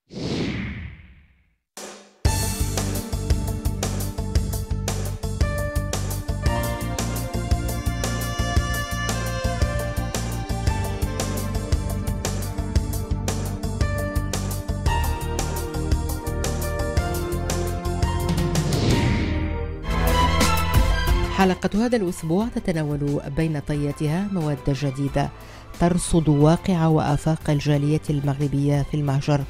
حلقة هذا الأسبوع تتناول بين طياتها مواد جديدة ترصد واقع وآفاق الجالية المغربية في المهجر،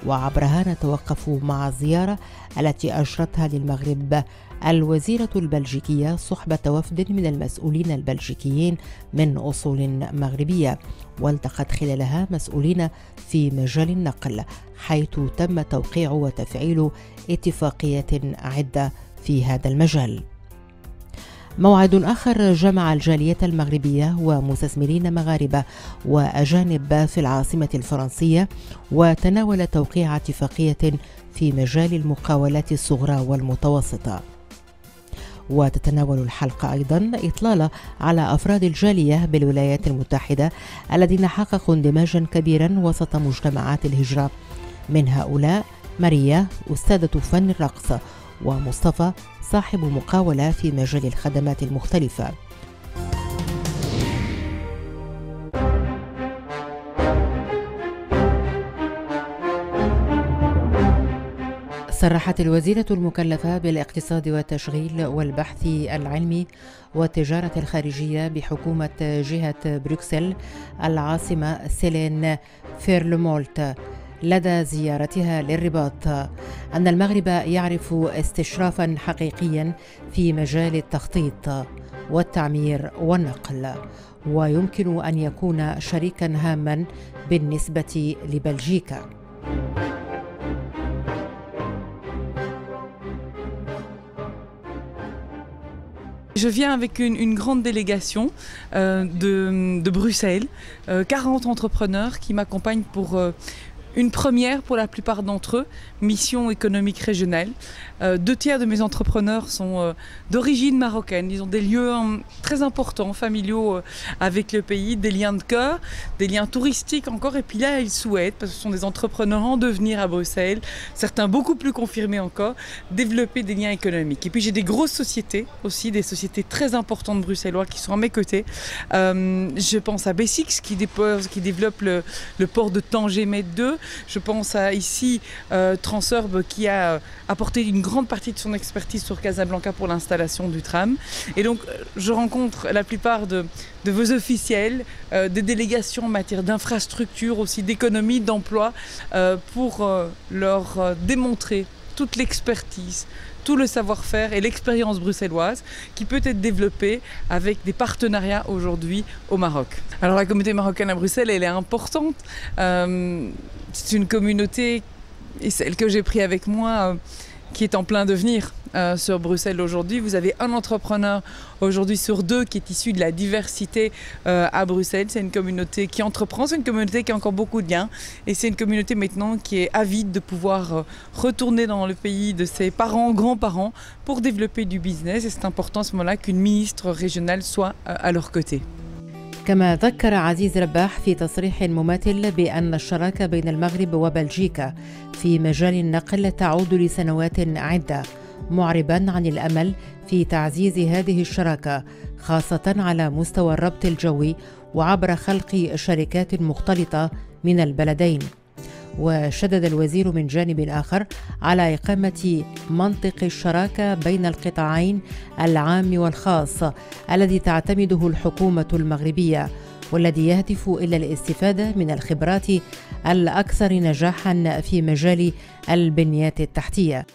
وعبرها نتوقف مع الزيارة التي أجرتها للمغرب الوزيرة البلجيكية صحبة وفد من المسؤولين البلجيكيين من أصول مغربية، والتقت خلالها مسؤولين في مجال النقل، حيث تم توقيع وتفعيل اتفاقيات عدة في هذا المجال. موعد آخر جمع الجالية المغربية ومستثمرين مغاربة وأجانب في العاصمة الفرنسية، وتناول توقيع اتفاقية في مجال المقاولات الصغرى والمتوسطة. وتتناول الحلقة أيضا إطلالة على أفراد الجالية بالولايات المتحدة الذين حققوا اندماجا كبيرا وسط مجتمعات الهجرة، من هؤلاء ماريا أستاذة فن الرقص، ومصطفى صاحب مقاولة في مجال الخدمات المختلفة. صرحت الوزيرة المكلفة بالاقتصاد والتشغيل والبحث العلمي والتجارة الخارجية بحكومة جهة بروكسل العاصمة سيلين فيرلمولت لدى زيارتها للرباط أن المغرب يعرف استشرافا حقيقيا في مجال التخطيط والتعمير والنقل، ويمكن أن يكون شريكا هاما بالنسبة لبلجيكا. Je viens avec une grande délégation de Bruxelles, 40 entrepreneurs qui m'accompagnent pour une première pour la plupart d'entre eux, mission économique régionale. 2/3 de mes entrepreneurs sont d'origine marocaine. Ils ont des lieux très importants, familiaux avec le pays, des liens de cœur, des liens touristiques encore. Et puis là, ils souhaitent, parce que ce sont des entrepreneurs en devenir à Bruxelles, certains beaucoup plus confirmés encore, développer des liens économiques. Et puis j'ai des grosses sociétés aussi, des sociétés très importantes bruxelloises qui sont à mes côtés. Je pense à Bessix qui développe le port de Tanger-Med 2. Je pense à ici Transurb qui a apporté une grande partie de son expertise sur Casablanca pour l'installation du tram. Et donc je rencontre la plupart de vos officiels, des délégations en matière d'infrastructure, aussi d'économie, d'emploi, pour leur démontrer toute l'expertise, tout le savoir-faire et l'expérience bruxelloise qui peut être développée avec des partenariats aujourd'hui au Maroc. Alors la communauté marocaine à Bruxelles, elle est importante. C'est une communauté, et celle que j'ai pris avec moi, qui est en plein devenir sur Bruxelles aujourd'hui. Vous avez un entrepreneur aujourd'hui sur 2 qui est issu de la diversité à Bruxelles. C'est une communauté qui entreprend, c'est une communauté qui a encore beaucoup de liens. Et c'est une communauté maintenant qui est avide de pouvoir retourner dans le pays de ses parents, grands-parents, pour développer du business. Et c'est important à ce moment-là qu'une ministre régionale soit à leur côté. كما ذكر عزيز رباح في تصريح مماثل بأن الشراكة بين المغرب وبلجيكا في مجال النقل تعود لسنوات عدة، معربا عن الأمل في تعزيز هذه الشراكة خاصة على مستوى الربط الجوي وعبر خلق شركات مختلطة من البلدين. وشدد الوزير من جانب آخر على إقامة منطق الشراكة بين القطاعين العام والخاص الذي تعتمده الحكومة المغربية، والذي يهدف إلى الاستفادة من الخبرات الأكثر نجاحاً في مجال البنيات التحتية.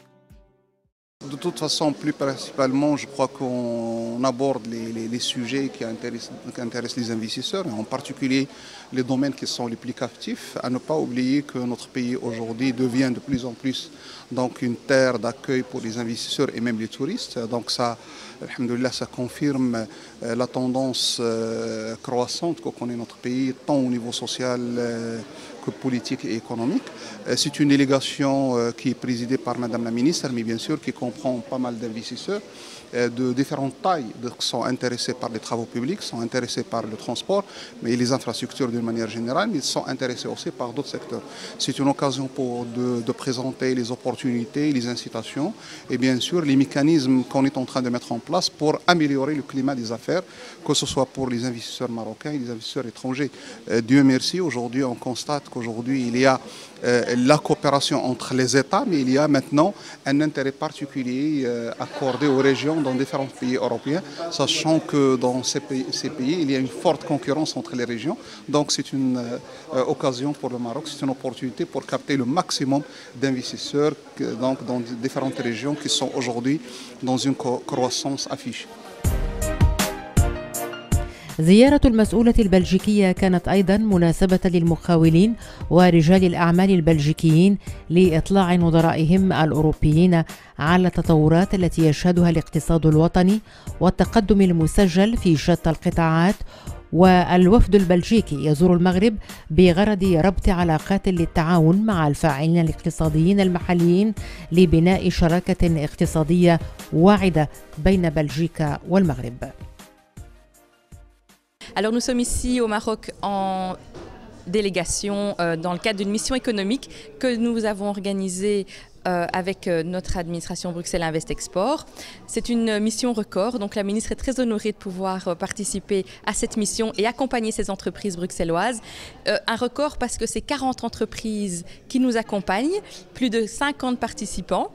De toute façon, plus principalement, je crois qu'on aborde les sujets qui intéressent les investisseurs, et en particulier les domaines qui sont les plus captifs. À ne pas oublier que notre pays aujourd'hui devient de plus en plus donc une terre d'accueil pour les investisseurs et même les touristes. Donc ça, alhamdoulilah, ça confirme la tendance croissante que connaît notre pays, tant au niveau social que politique et économique. C'est une délégation qui est présidée par Madame la Ministre, mais bien sûr qui comprend pas mal d'investisseurs de différentes tailles, qui sont intéressés par les travaux publics, sont intéressés par le transport, mais les infrastructures d'une manière générale, mais ils sont intéressés aussi par d'autres secteurs. C'est une occasion de présenter les opportunités, les incitations et bien sûr les mécanismes qu'on est en train de mettre en place pour améliorer le climat des affaires, que ce soit pour les investisseurs marocains et les investisseurs étrangers. Dieu merci, aujourd'hui on constate qu'aujourd'hui il y a la coopération entre les États, mais il y a maintenant un intérêt particulier accordé aux régions dans différents pays européens, sachant que dans ces pays, il y a une forte concurrence entre les régions. Donc c'est une occasion pour le Maroc, c'est une opportunité pour capter le maximum d'investisseurs dans différentes régions qui sont aujourd'hui dans une croissance affichée. زيارة المسؤولة البلجيكية كانت أيضا مناسبة للمخاولين ورجال الأعمال البلجيكيين لإطلاع نظرائهم الأوروبيين على التطورات التي يشهدها الاقتصاد الوطني والتقدم المسجل في شتى القطاعات. والوفد البلجيكي يزور المغرب بغرض ربط علاقات للتعاون مع الفاعلين الاقتصاديين المحليين لبناء شراكة اقتصادية واعدة بين بلجيكا والمغرب. Alors nous sommes ici au Maroc en délégation dans le cadre d'une mission économique que nous avons organisée avec notre administration Bruxelles Invest Export. C'est une mission record, donc la ministre est très honorée de pouvoir participer à cette mission et accompagner ces entreprises bruxelloises. Un record parce que c'est 40 entreprises qui nous accompagnent, plus de 50 participants.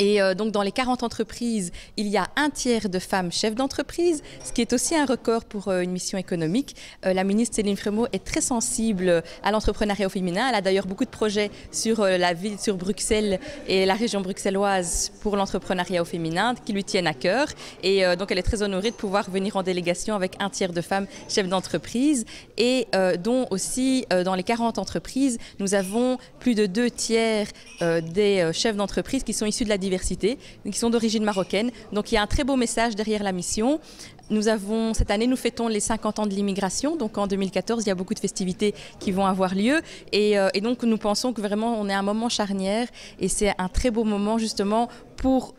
Et donc dans les 40 entreprises, il y a un tiers de femmes chefs d'entreprise, ce qui est aussi un record pour une mission économique. La ministre Céline Frémaux est très sensible à l'entrepreneuriat au féminin. Elle a d'ailleurs beaucoup de projets sur la ville, sur Bruxelles et la région bruxelloise pour l'entrepreneuriat au féminin qui lui tiennent à cœur. Et donc elle est très honorée de pouvoir venir en délégation avec un tiers de femmes chefs d'entreprise et dont aussi dans les 40 entreprises, nous avons plus de 2 tiers des chefs d'entreprise qui sont issus de la diversité, qui sont d'origine marocaine. Donc il y a un très beau message derrière la mission. Cette année, nous fêtons les 50 ans de l'immigration. Donc en 2014, il y a beaucoup de festivités qui vont avoir lieu. Et donc nous pensons que vraiment on est à un moment charnière et c'est un très beau moment justement pour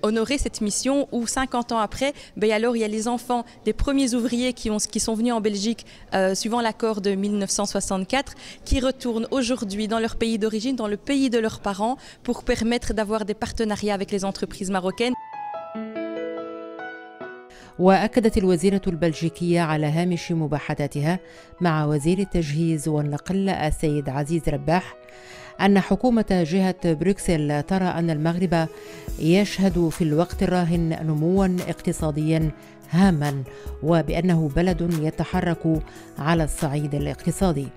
honorer cette mission où 50 ans après, alors il y a les enfants des premiers ouvriers qui sont venus en Belgique suivant l'accord de 1964 qui retournent aujourd'hui dans leur pays d'origine, dans le pays de leurs parents pour permettre d'avoir des partenariats avec les entreprises marocaines. وأكدت الوزيرة البلجيكية على هامش مباحثاتها مع وزير التجهيز والنقل السيد عزيز رباح أن حكومة جهة بروكسل ترى أن المغرب يشهد في الوقت الراهن نمواً اقتصادياً هاماً وبأنه بلد يتحرك على الصعيد الاقتصادي،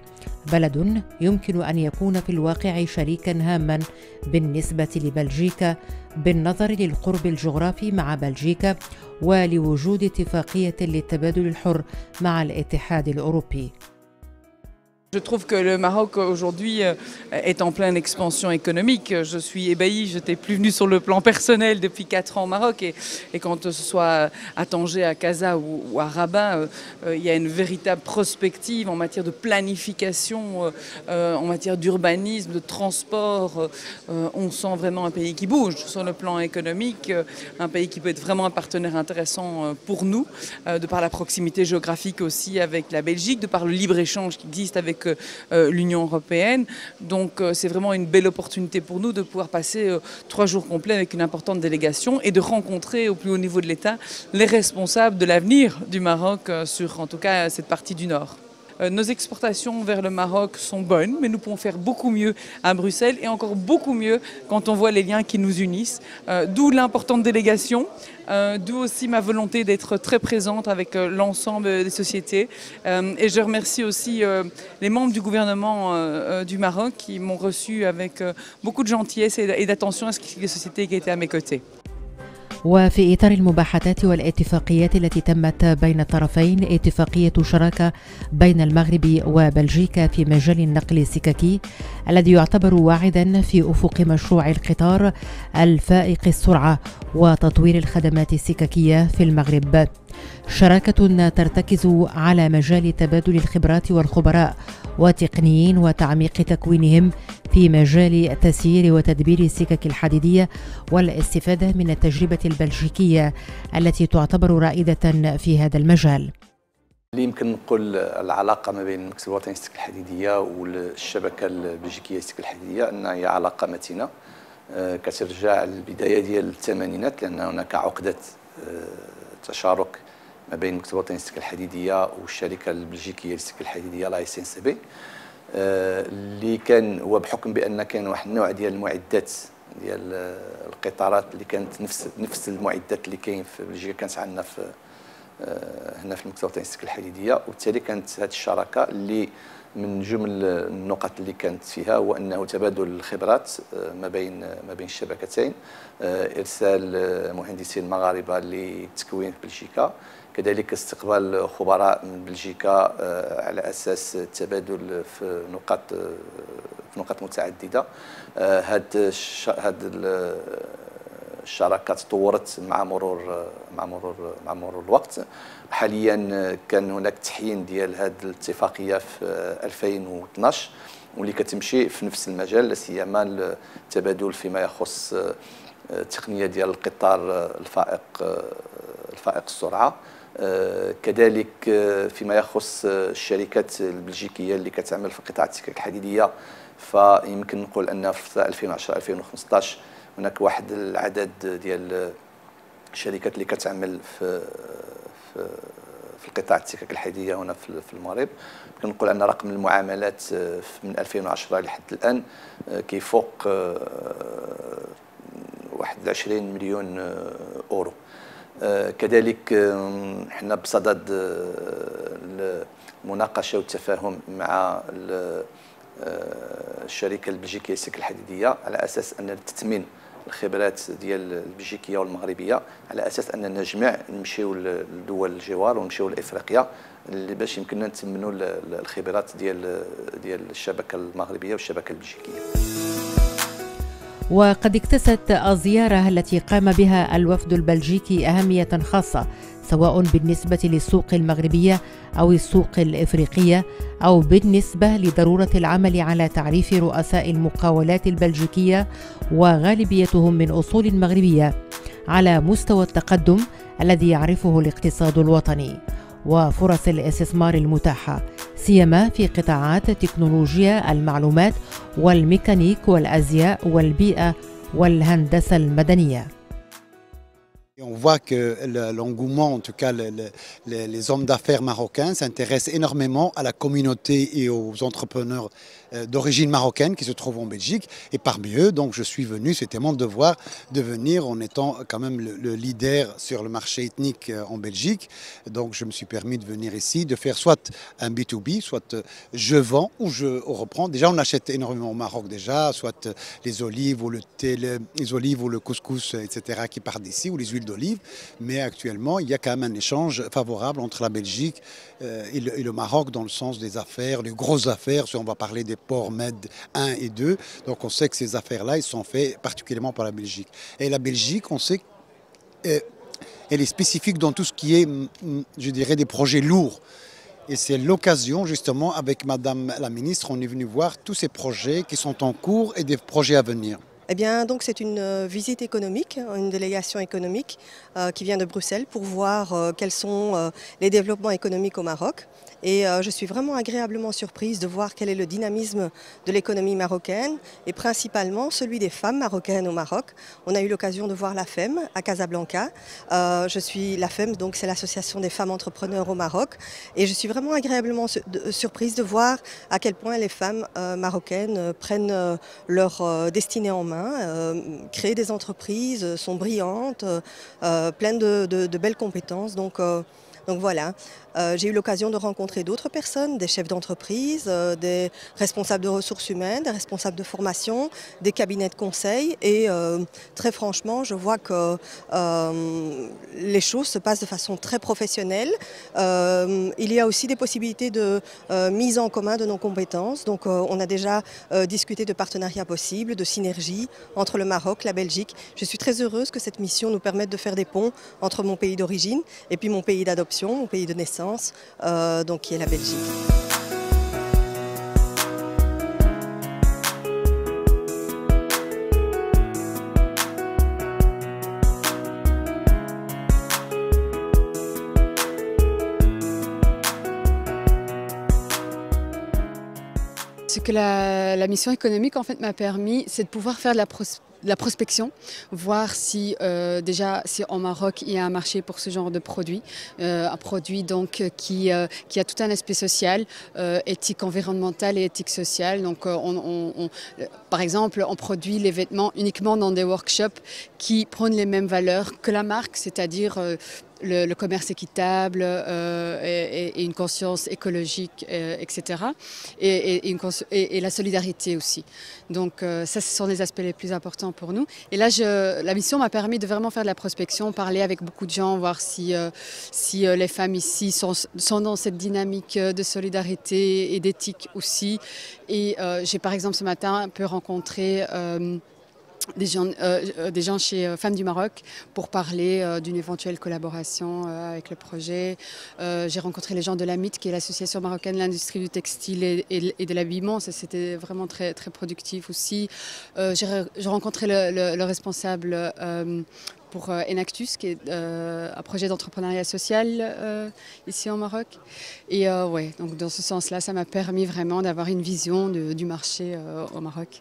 بلد يمكن أن يكون في الواقع شريكاً هاماً بالنسبة لبلجيكا بالنظر للقرب الجغرافي مع بلجيكا ولوجود اتفاقية للتبادل الحر مع الاتحاد الأوروبي. Je trouve que le Maroc aujourd'hui est en pleine expansion économique. Je suis ébahie, je n'étais plus venue sur le plan personnel depuis 4 ans au Maroc et quand ce soit à Tanger, à Casa ou à Rabat, il y a une véritable prospective en matière de planification, en matière d'urbanisme, de transport. On sent vraiment un pays qui bouge sur le plan économique, un pays qui peut être vraiment un partenaire intéressant pour nous, de par la proximité géographique aussi avec la Belgique, de par le libre-échange qui existe avec l'Union européenne. Donc c'est vraiment une belle opportunité pour nous de pouvoir passer 3 jours complets avec une importante délégation et de rencontrer au plus haut niveau de l'État les responsables de l'avenir du Maroc sur en tout cas cette partie du Nord. Nos exportations vers le Maroc sont bonnes, mais nous pouvons faire beaucoup mieux à Bruxelles et encore beaucoup mieux quand on voit les liens qui nous unissent. D'où l'importante délégation, d'où aussi ma volonté d'être très présente avec l'ensemble des sociétés. Et je remercie aussi les membres du gouvernement du Maroc qui m'ont reçu avec beaucoup de gentillesse et d'attention à ce que les sociétés qui étaient à mes côtés. وفي إطار المباحثات والاتفاقيات التي تمت بين الطرفين اتفاقية شراكة بين المغرب وبلجيكا في مجال النقل السككي الذي يعتبر واعدا في أفق مشروع القطار الفائق السرعة وتطوير الخدمات السككية في المغرب. شراكة ترتكز على مجال تبادل الخبرات والخبراء وتقنيين وتعميق تكوينهم في مجال تسيير وتدبير السكك الحديدية والاستفادة من التجربة البلجيكية التي تعتبر رائدة في هذا المجال. اللي يمكن نقول العلاقة ما بين المكتب الوطني للسكك الحديدية والشبكة البلجيكية للسكك الحديدية أنها هي علاقة متينة كترجع للبداية ديال الثمانينات، لأن هناك عقدة تشارك ما بين المكتب الوطني للسكك الحديدية والشركة البلجيكية للسكك الحديدية لا اس ان سي بي، اللي كان هو بحكم بأن كان واحد النوع ديال المعدات ديال القطارات اللي كانت نفس المعدات اللي كاين في بلجيكا كانت عندنا في هنا في المكتب الوطني للسكك الحديدية، وبالتالي كانت هذه الشراكة اللي من جمل النقط اللي كانت فيها هو انه تبادل الخبرات ما بين الشبكتين، ارسال مهندسين مغاربه للتكوين في بلجيكا، كذلك استقبال خبراء من بلجيكا على اساس التبادل في نقاط متعدده. هاد الشراكه تطورت مع مرور الوقت. حاليا كان هناك تحيين ديال هذه الاتفاقيه في 2012 واللي كتمشي في نفس المجال، لا سيما التبادل فيما يخص التقنيه ديال القطار الفائق السرعه، كذلك فيما يخص الشركات البلجيكيه اللي كتعمل في قطاع السكك الحديديه، فيمكن نقول ان في 2010 2015 هناك واحد العدد ديال الشركات اللي كتعمل في القطاع السكك الحديديه هنا في المغرب. يمكن نقول ان رقم المعاملات من 2010 لحد الان كيفوق 21 مليون اورو. كذلك حنا بصدد المناقشه والتفاهم مع الشركه البلجيكيه للسكك الحديديه على اساس ان تثمين الخبرات ديال البلجيكيه والمغربيه، على اساس ان نجمع نمشيو لدول الجوار ونمشيو لافريقيا باش يمكننا نثمنوا الخبرات ديال الشبكه المغربيه والشبكه البلجيكيه. وقد اكتست الزيارة التي قام بها الوفد البلجيكي أهمية خاصة، سواء بالنسبة للسوق المغربية أو السوق الإفريقية، أو بالنسبة لضرورة العمل على تعريف رؤساء المقاولات البلجيكية وغالبيتهم من أصول مغربية على مستوى التقدم الذي يعرفه الاقتصاد الوطني وفرص الاستثمار المتاحة، سيما في قطاعات تكنولوجيا المعلومات والميكانيك والأزياء والبيئة والهندسة المدنية. On voit que l'engouement, en tout cas les hommes d'affaires marocains s'intéressent énormément à la communauté et aux entrepreneurs d'origine marocaine qui se trouvent en Belgique. Et parmi eux, donc je suis venu, c'était mon devoir de venir en étant quand même le leader sur le marché ethnique en Belgique. Donc je me suis permis de venir ici, de faire soit un B2B, soit je vends ou je reprends. Déjà on achète énormément au Maroc déjà, soit les olives ou le thé, les olives ou le couscous, etc. qui partent d'ici, ou les huiles d'olive. Mais actuellement il y a quand même un échange favorable entre la Belgique et le Maroc dans le sens des affaires, les grosses affaires, si on va parler des ports Med 1 et 2. Donc on sait que ces affaires-là, ils sont faits particulièrement par la Belgique. Et la Belgique, on sait qu'elle est spécifique dans tout ce qui est, je dirais, des projets lourds. Et c'est l'occasion, justement, avec Madame la Ministre, on est venu voir tous ces projets qui sont en cours et des projets à venir. Eh bien, donc c'est une visite économique, une délégation économique qui vient de Bruxelles pour voir quels sont les développements économiques au Maroc. Et je suis vraiment agréablement surprise de voir quel est le dynamisme de l'économie marocaine et principalement celui des femmes marocaines au Maroc. On a eu l'occasion de voir la FEM à Casablanca. Je suis la FEM, donc c'est l'association des femmes entrepreneurs au Maroc. Et je suis vraiment agréablement surprise de voir à quel point les femmes marocaines prennent leur destinée en main, créent des entreprises, sont brillantes, pleines de belles compétences. Donc voilà. J'ai eu l'occasion de rencontrer d'autres personnes, des chefs d'entreprise, des responsables de ressources humaines, des responsables de formation, des cabinets de conseil et très franchement, je vois que les choses se passent de façon très professionnelle. Il y a aussi des possibilités de mise en commun de nos compétences. Donc on a déjà discuté de partenariats possibles, de synergie entre le Maroc, la Belgique. Je suis très heureuse que cette mission nous permette de faire des ponts entre mon pays d'origine et puis mon pays d'adoption, mon pays de naissance, donc qui est la Belgique. Ce que la mission économique en fait m'a permis, c'est de pouvoir faire de la prospection, voir si déjà si au Maroc il y a un marché pour ce genre de produit, un produit donc qui a tout un aspect social, éthique environnementale et éthique sociale. Donc par exemple, on produit les vêtements uniquement dans des workshops qui prônent les mêmes valeurs que la marque, c'est-à-dire le commerce équitable et une conscience écologique, etc. Et la solidarité aussi. Donc ça, ce sont les aspects les plus importants pour nous. Et là, la mission m'a permis de vraiment faire de la prospection, parler avec beaucoup de gens, voir si les femmes ici sont dans cette dynamique de solidarité et d'éthique aussi. Et j'ai par exemple ce matin un peu rencontré des gens chez Femmes du Maroc pour parler d'une éventuelle collaboration avec le projet. J'ai rencontré les gens de l'AMIT, qui est l'association marocaine de l'industrie du textile et de l'habillement. C'était vraiment très, très productif aussi. J'ai rencontré le responsable pour Enactus, qui est un projet d'entrepreneuriat social ici au Maroc. Et ouais, donc dans ce sens-là, ça m'a permis vraiment d'avoir une vision du marché au Maroc.